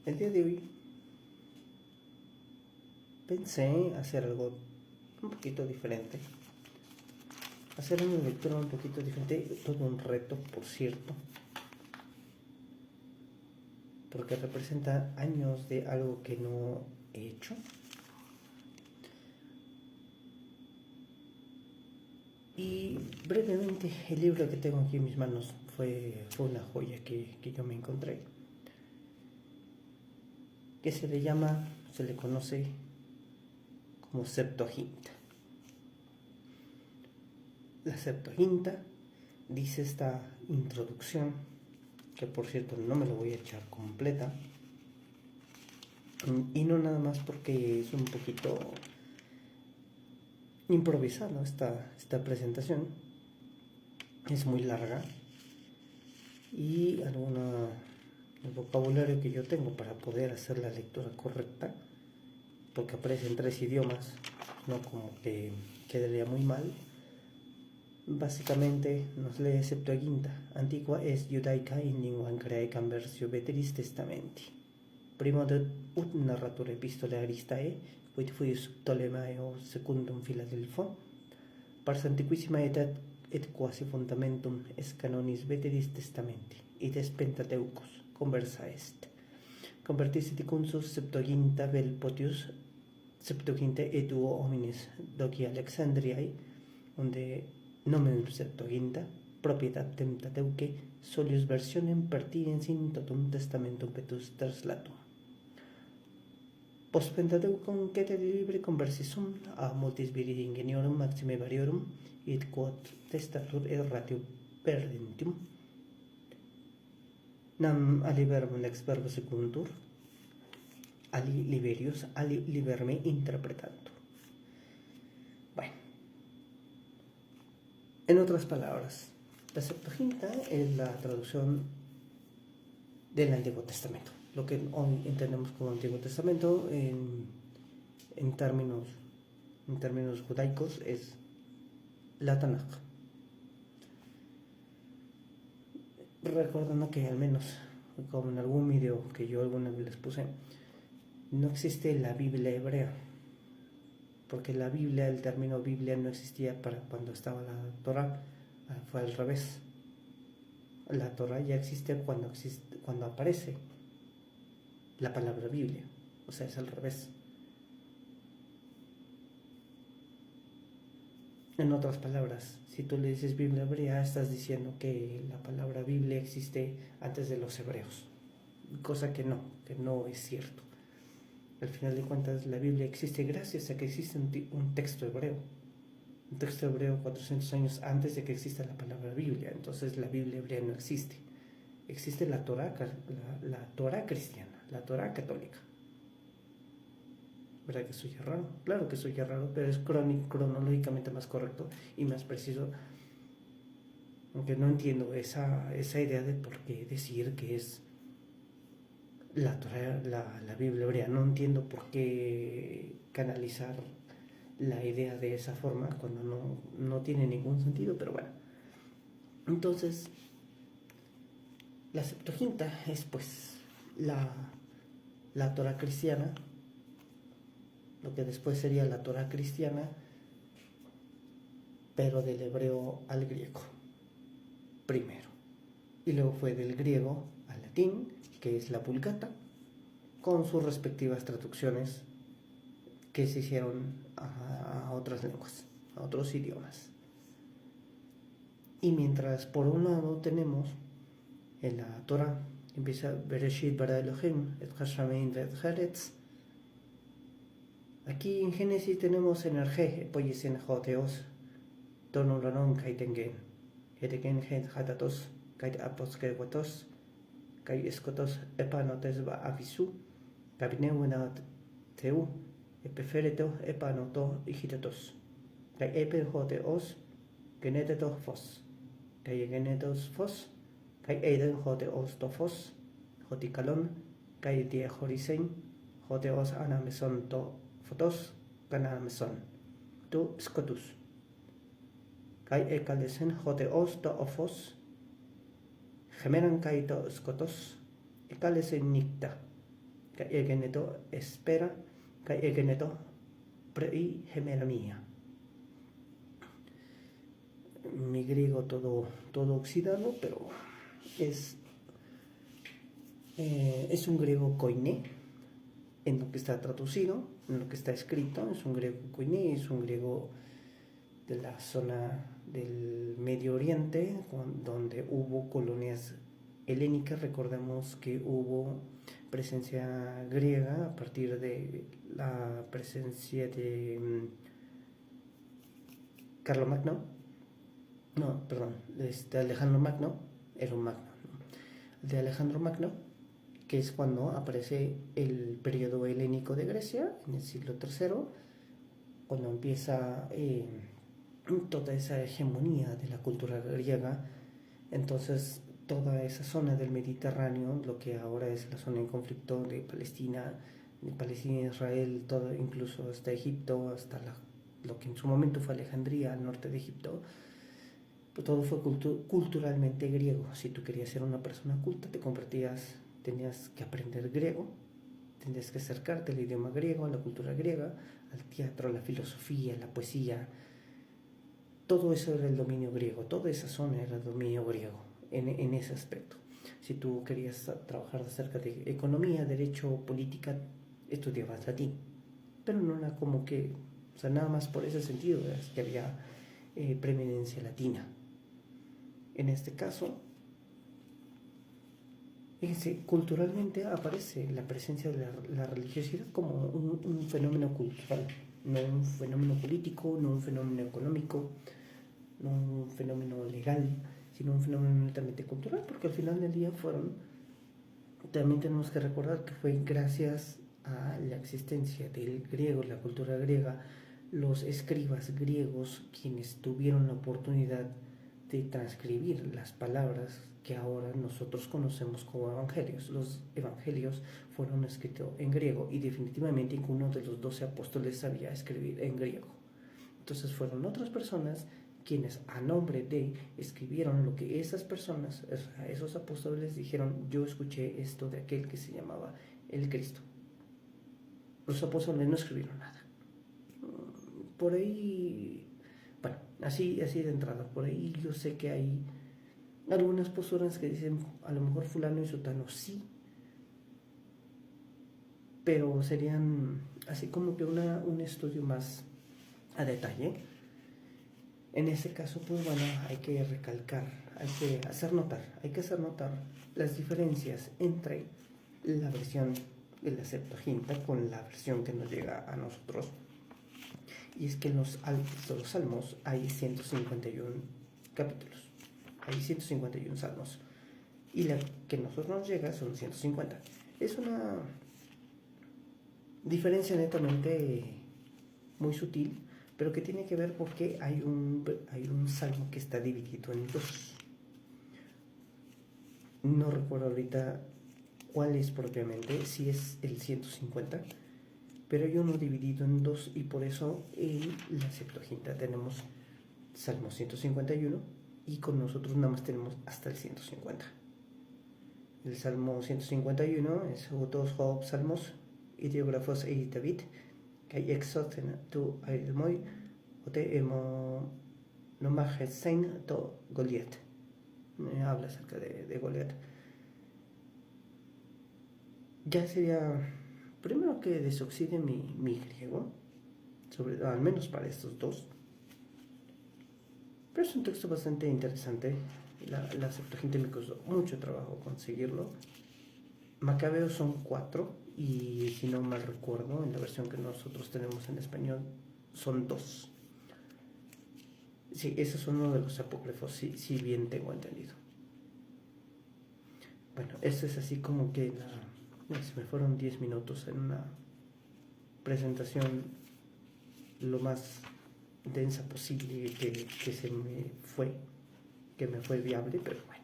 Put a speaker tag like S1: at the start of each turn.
S1: El día de hoy pensé hacer algo un poquito diferente. Hacer una lectura un poquito diferente, todo un reto, por cierto, porque representa años de algo que no he hecho. Y brevemente, el libro que tengo aquí en mis manos fue una joya que yo me encontré, que se le conoce como Septuaginta. La Septuaginta, dice esta introducción, que por cierto no me la voy a echar completa, y no nada más porque es un poquito improvisado esta presentación, es muy larga y el vocabulario que yo tengo para poder hacer la lectura correcta, porque aparece en 3 idiomas, no como que quedaría muy mal. Básicamente nos lee Septuaginta, antigua es judaica in linguam graecam versio Veteris Testamenti. Primo ut narratur epistolae Aristae, quid fuius Ptolemao secundum Philadelphon, pars antiquissima et quasi fundamentum es canonis Veteris Testamenti, id es Pentateucos conversa est. Convertissit icunsus Septuaginta vel potius Septuaginta et duo homines doci Alexandriae, unde nomen Septuaginta proprietatem Tateuque solius versionem pertinens in totum testamentum petus translatum. Post Pentateucum cede libre conversis sum a multis viri ingeniorum maxime variorum, id quod testatur et ratio perdentium, nam ali verbum lex verbo secuntur, ali liberius, ali liberme interpretantur. Bueno, en otras palabras, la Septuaginta es la traducción del Antiguo Testamento, lo que hoy entendemos como Antiguo Testamento en términos judaicos es la Tanaj. Recordando que al menos, como en algún video que yo alguna vez les puse, no existe la Biblia hebrea, porque la Biblia, el término Biblia no existía para cuando estaba la Torah, fue al revés. La Torah ya existe cuando aparece la palabra Biblia, o sea, es al revés. En otras palabras, si tú le dices Biblia hebrea, estás diciendo que la palabra Biblia existe antes de los hebreos, cosa que no es cierto. Al final de cuentas, la Biblia existe gracias a que existe un texto hebreo. Un texto hebreo 400 años antes de que exista la palabra Biblia. Entonces la Biblia hebrea no existe. Existe la Torah cristiana, la Torah católica. ¿Verdad que soy raro? Claro que soy raro, pero es cronológicamente más correcto y más preciso. Aunque no entiendo esa idea de por qué decir que es la Torah, la Biblia hebrea. No entiendo por qué canalizar la idea de esa forma cuando no tiene ningún sentido, pero bueno. Entonces, la Septuaginta es pues la Torah cristiana, lo que después sería la Torah cristiana, pero del hebreo al griego primero, y luego fue del griego al latín, que es la Vulgata, con sus respectivas traducciones que se hicieron a otras lenguas, a otros idiomas. Y mientras por un lado tenemos en la Torah, empieza Bereshit bara Elohim et hashamein ve'et haaretz. Aquí en Génesis tenemos en el G, poyesen joteos, tonulanon kaitengen, etegen het hatatos, kait apos kewatos, kai escotos epanotes ba avisu, kabineuenat teu, epefereto epanoto hijitatos, kai epen joteos, genetetos fos, kai genetos fos, kai eiden joteos tofos, jotikalon, kai die horisen, joteos anameson to fotos, kanameson, tu scotus, kai ekalesen joteos to ofos, gemeran kai to scotos, ekalesen nicta, Kai egeneto espera, kai egeneto prei gemela mía. Mi griego todo oxidado, pero es un griego koiné, en lo que está traducido, en lo que está escrito, es un griego koiné, es un griego de la zona del Medio Oriente, donde hubo colonias helénicas. Recordemos que hubo presencia griega a partir de la presencia de Carlomagno, no, perdón, de Alejandro Magno, era un Magno, ¿no? De Alejandro Magno, que es cuando aparece el periodo helénico de Grecia, en el siglo III, cuando empieza toda esa hegemonía de la cultura griega. Entonces toda esa zona del Mediterráneo, lo que ahora es la zona en conflicto de Palestina e Israel, todo, incluso hasta Egipto, hasta lo que en su momento fue Alejandría, al norte de Egipto, pues todo fue culturalmente griego. Si tú querías ser una persona culta, tenías que aprender griego, tenías que acercarte al idioma griego, a la cultura griega, al teatro, a la filosofía, a la poesía. Todo eso era el dominio griego, toda esa zona era el dominio griego en ese aspecto. Si tú querías trabajar acerca de economía, derecho, política, estudiabas latín, pero no era como que, o sea, nada más por ese sentido, es que había preeminencia latina. En este caso, culturalmente aparece la presencia de la religiosidad como un fenómeno cultural, no un fenómeno político, no un fenómeno económico, no un fenómeno legal, sino un fenómeno netamente cultural, porque al final del día también tenemos que recordar que fue gracias a la existencia del griego, la cultura griega, los escribas griegos quienes tuvieron la oportunidad de transcribir las palabras que ahora nosotros conocemos como evangelios. Los evangelios fueron escritos en griego y definitivamente ninguno de los 12 apóstoles sabía escribir en griego. Entonces fueron otras personas quienes a nombre de escribieron lo que esas personas, esos apóstoles dijeron: yo escuché esto de aquel que se llamaba el Cristo. Los apóstoles no escribieron nada. Por ahí, bueno, así de entrada, por ahí yo sé que hay algunas posturas que dicen a lo mejor fulano y sutano sí, pero serían así como que un estudio más a detalle. En ese caso, pues bueno, hay que recalcar, hay que hacer notar las diferencias entre la versión de la Septuaginta con la versión que nos llega a nosotros. Y es que en los Salmos hay 151 capítulos, hay 151 salmos, y la que a nosotros nos llega son 150. Es una diferencia netamente muy sutil, pero que tiene que ver porque hay un salmo que está dividido en dos. No recuerdo ahorita cuál es propiamente, si es el 150, pero hay uno dividido en dos, y por eso en la Septuaginta tenemos Salmo 151 y con nosotros nada más tenemos hasta el 150. El Salmo 151 es dos salmos ideógrafos e David, que exoten tu ailmoi o te emo nomagesein to Goliat. Habla acerca de Goliat. Ya sería primero que desoxide mi griego, al menos para estos dos. Pero es un texto bastante interesante. La Septuaginta me costó mucho trabajo conseguirlo. Macabeos son 4, y si no mal recuerdo, en la versión que nosotros tenemos en español son 2. Sí, esos son uno de los apócrifos, si bien tengo entendido. Bueno, esto es así como que se me fueron 10 minutos en una presentación lo más densa posible que me fue viable, pero bueno.